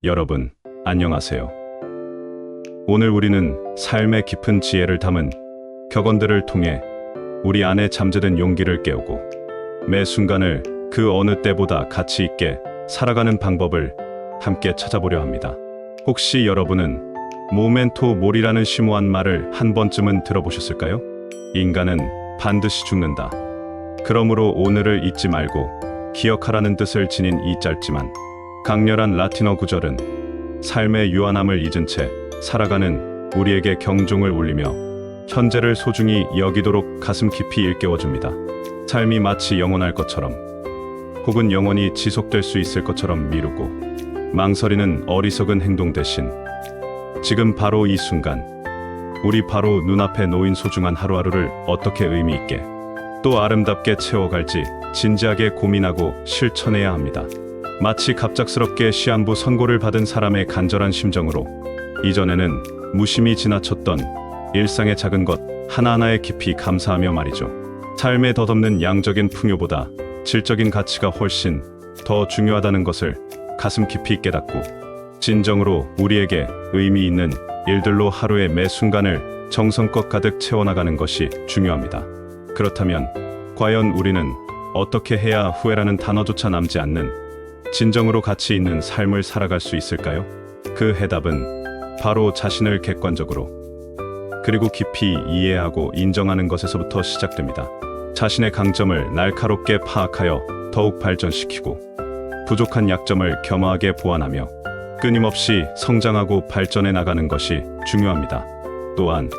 여러분, 안녕하세요. 오늘 우리는 삶의 깊은 지혜를 담은 격언들을 통해 우리 안에 잠재된 용기를 깨우고 매 순간을 그 어느 때보다 가치 있게 살아가는 방법을 함께 찾아보려 합니다. 혹시 여러분은 모멘토 모리라는 심오한 말을 한 번쯤은 들어보셨을까요? 인간은 반드시 죽는다. 그러므로 오늘을 잊지 말고 기억하라는 뜻을 지닌 이 짧지만 강렬한 라틴어 구절은 삶의 유한함을 잊은 채 살아가는 우리에게 경종을 울리며 현재를 소중히 여기도록 가슴 깊이 일깨워줍니다. 삶이 마치 영원할 것처럼 혹은 영원히 지속될 수 있을 것처럼 미루고 망설이는 어리석은 행동 대신 지금 바로 이 순간 우리 바로 눈앞에 놓인 소중한 하루하루를 어떻게 의미 있게 또 아름답게 채워갈지 진지하게 고민하고 실천해야 합니다. 마치 갑작스럽게 시한부 선고를 받은 사람의 간절한 심정으로 이전에는 무심히 지나쳤던 일상의 작은 것 하나하나에 깊이 감사하며 말이죠. 삶에 덧없는 양적인 풍요보다 질적인 가치가 훨씬 더 중요하다는 것을 가슴 깊이 깨닫고 진정으로 우리에게 의미 있는 일들로 하루의 매 순간을 정성껏 가득 채워나가는 것이 중요합니다. 그렇다면 과연 우리는 어떻게 해야 후회라는 단어조차 남지 않는 진정으로 가치 있는 삶을 살아갈 수 있을까요? 그 해답은 바로 자신을 객관적으로 그리고 깊이 이해하고 인정하는 것에서부터 시작됩니다. 자신의 강점을 날카롭게 파악하여 더욱 발전시키고 부족한 약점을 겸허하게 보완하며 끊임없이 성장하고 발전해 나가는 것이 중요합니다. 또한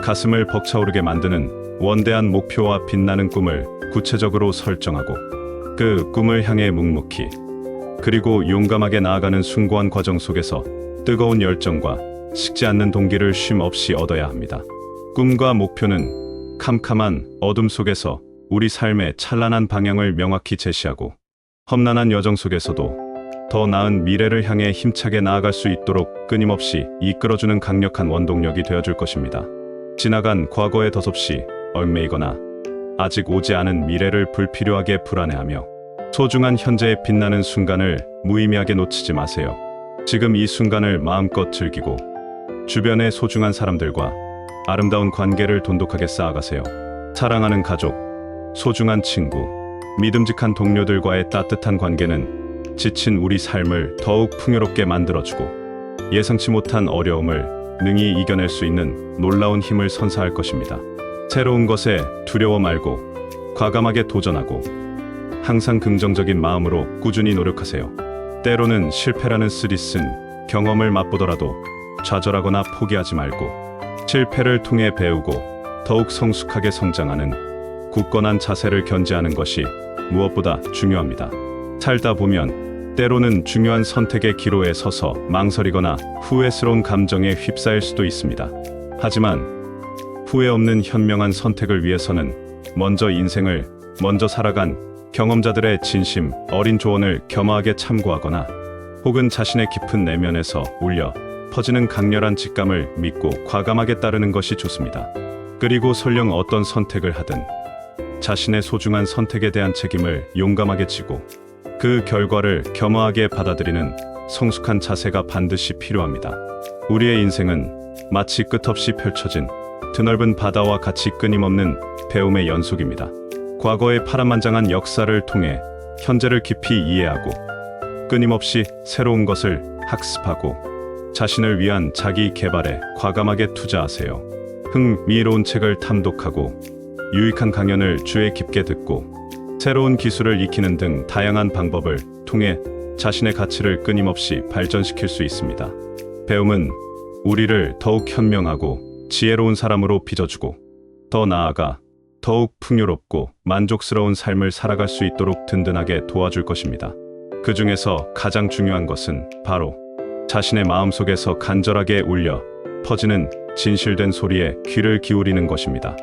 가슴을 벅차오르게 만드는 원대한 목표와 빛나는 꿈을 구체적으로 설정하고 그 꿈을 향해 묵묵히 그리고 용감하게 나아가는 숭고한 과정 속에서 뜨거운 열정과 식지 않는 동기를 쉼 없이 얻어야 합니다. 꿈과 목표는 캄캄한 어둠 속에서 우리 삶의 찬란한 방향을 명확히 제시하고 험난한 여정 속에서도 더 나은 미래를 향해 힘차게 나아갈 수 있도록 끊임없이 이끌어주는 강력한 원동력이 되어줄 것입니다. 지나간 과거에 덧없이 얽매이거나 아직 오지 않은 미래를 불필요하게 불안해하며 소중한 현재의 빛나는 순간을 무의미하게 놓치지 마세요. 지금 이 순간을 마음껏 즐기고 주변의 소중한 사람들과 아름다운 관계를 돈독하게 쌓아가세요. 사랑하는 가족, 소중한 친구, 믿음직한 동료들과의 따뜻한 관계는 지친 우리 삶을 더욱 풍요롭게 만들어주고 예상치 못한 어려움을 능히 이겨낼 수 있는 놀라운 힘을 선사할 것입니다. 새로운 것에 두려워 말고 과감하게 도전하고 항상 긍정적인 마음으로 꾸준히 노력하세요. 때로는 실패라는 쓰디쓴 경험을 맛보더라도 좌절하거나 포기하지 말고 실패를 통해 배우고 더욱 성숙하게 성장하는 굳건한 자세를 견지하는 것이 무엇보다 중요합니다. 살다 보면 때로는 중요한 선택의 기로에 서서 망설이거나 후회스러운 감정에 휩싸일 수도 있습니다. 하지만 후회 없는 현명한 선택을 위해서는 먼저 인생을 살아간 경험자들의 진심 어린 조언을 겸허하게 참고하거나 혹은 자신의 깊은 내면에서 울려 퍼지는 강렬한 직감을 믿고 과감하게 따르는 것이 좋습니다. 그리고 설령 어떤 선택을 하든 자신의 소중한 선택에 대한 책임을 용감하게 지고 그 결과를 겸허하게 받아들이는 성숙한 자세가 반드시 필요합니다. 우리의 인생은 마치 끝없이 펼쳐진 드넓은 바다와 같이 끊임없는 배움의 연속입니다. 과거의 파란만장한 역사를 통해 현재를 깊이 이해하고 끊임없이 새로운 것을 학습하고 자신을 위한 자기 개발에 과감하게 투자하세요. 흥미로운 책을 탐독하고 유익한 강연을 주에 깊게 듣고 새로운 기술을 익히는 등 다양한 방법을 통해 자신의 가치를 끊임없이 발전시킬 수 있습니다. 배움은 우리를 더욱 현명하고 지혜로운 사람으로 빚어주고 더 나아가 더욱 풍요롭고 만족스러운 삶을 살아갈 수 있도록 든든하게 도와줄 것입니다. 그 중에서 가장 중요한 것은 바로 자신의 마음속에서 간절하게 울려 퍼지는 진실된 소리에 귀를 기울이는 것입니다.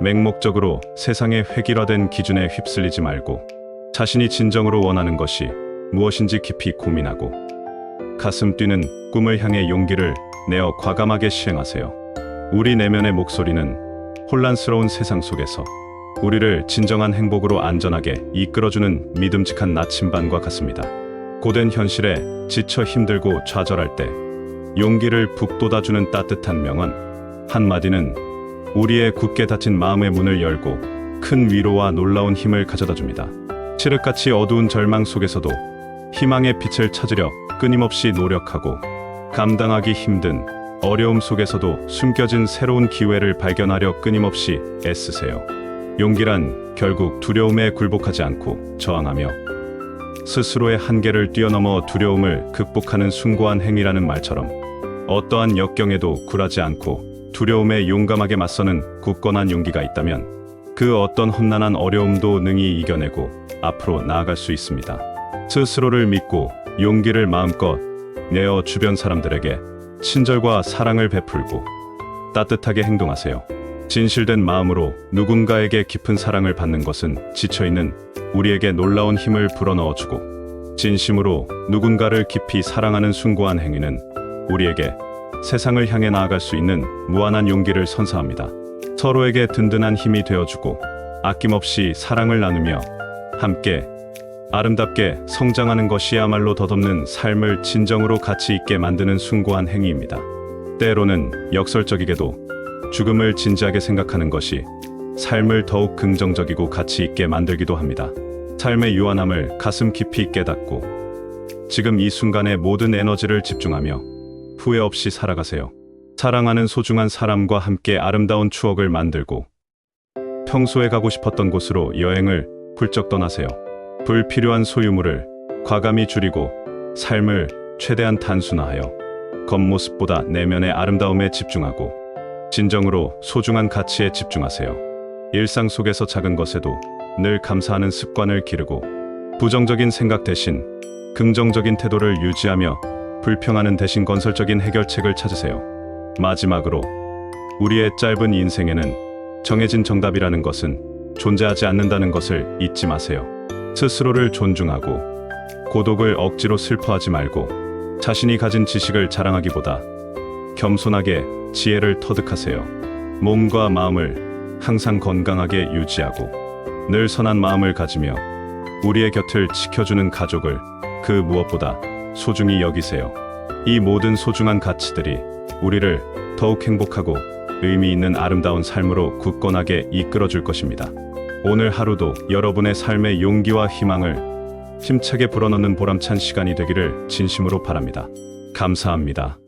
맹목적으로 세상의 획일화된 기준에 휩쓸리지 말고 자신이 진정으로 원하는 것이 무엇인지 깊이 고민하고 가슴 뛰는 꿈을 향해 용기를 내어 과감하게 시행하세요. 우리 내면의 목소리는 혼란스러운 세상 속에서 우리를 진정한 행복으로 안전하게 이끌어주는 믿음직한 나침반과 같습니다. 고된 현실에 지쳐 힘들고 좌절할 때 용기를 북돋아주는 따뜻한 명언 한마디는 우리의 굳게 닫힌 마음의 문을 열고 큰 위로와 놀라운 힘을 가져다 줍니다. 칠흑같이 어두운 절망 속에서도 희망의 빛을 찾으려 끊임없이 노력하고 감당하기 힘든 어려움 속에서도 숨겨진 새로운 기회를 발견하려 끊임없이 애쓰세요. 용기란 결국 두려움에 굴복하지 않고 저항하며 스스로의 한계를 뛰어넘어 두려움을 극복하는 숭고한 행위라는 말처럼 어떠한 역경에도 굴하지 않고 두려움에 용감하게 맞서는 굳건한 용기가 있다면 그 어떤 험난한 어려움도 능히 이겨내고 앞으로 나아갈 수 있습니다. 스스로를 믿고 용기를 마음껏 내어 주변 사람들에게 친절과 사랑을 베풀고 따뜻하게 행동하세요. 진실된 마음으로 누군가에게 깊은 사랑을 받는 것은 지쳐있는 우리에게 놀라운 힘을 불어넣어주고 진심으로 누군가를 깊이 사랑하는 숭고한 행위는 우리에게 세상을 향해 나아갈 수 있는 무한한 용기를 선사합니다. 서로에게 든든한 힘이 되어주고 아낌없이 사랑을 나누며 함께 아름답게 성장하는 것이야말로 덧없는 삶을 진정으로 가치 있게 만드는 숭고한 행위입니다. 때로는 역설적이게도 죽음을 진지하게 생각하는 것이 삶을 더욱 긍정적이고 가치 있게 만들기도 합니다. 삶의 유한함을 가슴 깊이 깨닫고 지금 이 순간에 모든 에너지를 집중하며 후회 없이 살아가세요. 사랑하는 소중한 사람과 함께 아름다운 추억을 만들고 평소에 가고 싶었던 곳으로 여행을 훌쩍 떠나세요. 불필요한 소유물을 과감히 줄이고 삶을 최대한 단순화하여 겉모습보다 내면의 아름다움에 집중하고 진정으로 소중한 가치에 집중하세요. 일상 속에서 작은 것에도 늘 감사하는 습관을 기르고 부정적인 생각 대신 긍정적인 태도를 유지하며 불평하는 대신 건설적인 해결책을 찾으세요. 마지막으로 우리의 짧은 인생에는 정해진 정답이라는 것은 존재하지 않는다는 것을 잊지 마세요. 스스로를 존중하고 고독을 억지로 슬퍼하지 말고 자신이 가진 지식을 자랑하기보다 겸손하게 지혜를 터득하세요. 몸과 마음을 항상 건강하게 유지하고 늘 선한 마음을 가지며 우리의 곁을 지켜주는 가족을 그 무엇보다 소중히 여기세요. 이 모든 소중한 가치들이 우리를 더욱 행복하고 의미 있는 아름다운 삶으로 굳건하게 이끌어줄 것입니다. 오늘 하루도 여러분의 삶의 용기와 희망을 힘차게 불어넣는 보람찬 시간이 되기를 진심으로 바랍니다. 감사합니다.